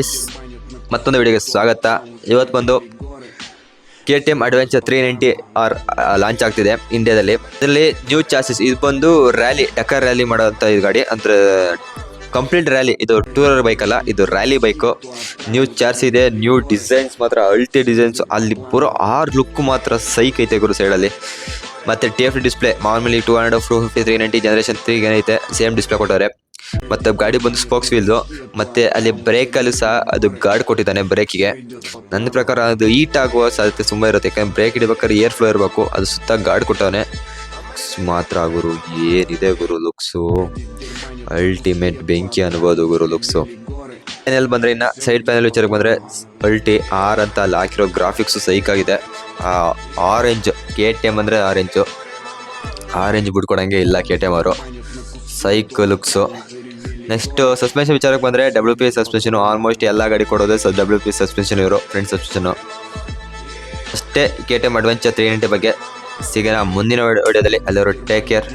S ಮತ್ತೊಂದು ವಿಡಿಯೋಗೆ ಸ್ವಾಗತ. ಇವತ್ತು ಬಂದು KTM ಅಡ್ವೆಂಚರ್ 390 ಲಾಂಚ್ ಆಗ್ತಿದೆ ಇಂಡಿಯಾದಲ್ಲಿ. ಇದರಲ್ಲಿ ನ್ಯೂ ಚಾಸಿಸ್, ಇದು ಬಂದು ರ್ಯಾಲಿ, ಡಕರ್ ರ್ಯಾಲಿ ಮಾಡೋಂಥ ಇದು ಗಾಡಿ, ಅಂದ್ರೆ ಕಂಪ್ಲೀಟ್ ರ್ಯಾಲಿ. ಇದು ಟೂರರ್ ಬೈಕ್ ಅಲ್ಲ, ಇದು ರ್ಯಾಲಿ ಬೈಕು. ನ್ಯೂ ಚಾರ್ಸ್ ಇದೆ, ನ್ಯೂ ಡಿಸೈನ್ಸ್ ಮಾತ್ರ ಅಲ್ಟಿ ಡಿಸೈನ್ಸ್. ಅಲ್ಲಿ ಬರೋ ಲುಕ್ ಮಾತ್ರ ಸೈಕ್ ಐತೆ ಗುರು ಸೈಡಲ್ಲಿ. ಮತ್ತು TFT ಡಿಸ್ಪ್ಲೇ ಮಾಮೂಲಿ 200 250 390 ಜನರೇಷನ್ 3 ಏನೈತೆ ಸೇಮ್ ಡಿಸ್ಪ್ಲೇ ಕೊಟ್ಟವ್ರೆ. ಮತ್ತು ಗಾಡಿ ಬಂದು ಸ್ಪೋಕ್ಸ್ ವೀಲ್ದು, ಮತ್ತು ಅಲ್ಲಿ ಬ್ರೇಕಲ್ಲೂ ಸಹ ಅದು ಗಾರ್ಡ್ ಕೊಟ್ಟಿದ್ದಾನೆ ಬ್ರೇಕಿಗೆ. ನನ್ನ ಪ್ರಕಾರ ಅದು ಹೀಟ್ ಆಗುವ ಸಾಧ್ಯತೆ ತುಂಬ ಇರುತ್ತೆ, ಯಾಕಂದ್ರೆ ಬ್ರೇಕ್ ಹಿಡಿಬೇಕಾದ್ರೆ ಏರ್ ಫ್ಲೋ ಇರಬೇಕು. ಅದು ಸುತ್ತ ಗಾರ್ಡ್ ಕೊಟ್ಟವನೆ ಮಾತ್ರ ಗುರು. ಏನಿದೆ ಗುರು ಲುಕ್ಸು, ಅಲ್ಟಿಮೇಟ್ ಬೆಂಕಿ ಅನ್ಬೋದು ಗುರು ಲುಕ್ಸು. ಪ್ಯಾನೆಲ್ ಬಂದರೆ, ಇನ್ನು ಸೈಡ್ ಪ್ಯಾನೆಲ್ ವಿಚಾರಕ್ಕೆ ಬಂದರೆ ಅಲ್ಟಿ ಆರ್ ಅಂತ ಅಲ್ಲಿ ಹಾಕಿರೋ ಗ್ರಾಫಿಕ್ಸು ಸೈಕ್ ಆಗಿದೆ. ಆರೆಂಜ್ KTM ಅಂದರೆ ಆರೆಂಜ್ ಬಿಟ್ಕೊಡಂಗೆ ಇಲ್ಲ KTM ಅವರು, ಸೈಕ್ ಲುಕ್ಸು. ನೆಕ್ಸ್ಟ್ ಸಸ್ಪೆನ್ಷನ್ ವಿಚಾರಕ್ಕೆ ಬಂದರೆ WP ಸಸ್ಪೆನ್ಷನು ಆಲ್ಮೋಸ್ಟ್ ಎಲ್ಲ ಗಾಡಿ ಕೊಡೋದೇ WP ಸಸ್ಪೆನ್ಷನ್, ಇವರು ಫ್ರಂಟ್ ಸಸ್ಪೆನ್ಷನು ಅಷ್ಟೇ. KTM ಅಡ್ವೆಂಚರ್ 390 ಬಗ್ಗೆ ಸಿಗೋಣ ಮುಂದಿನ ವಿಡಿಯೋದಲ್ಲಿ. ಅಲ್ಲಿವರು ಟೇಕ್ ಕೇರ್.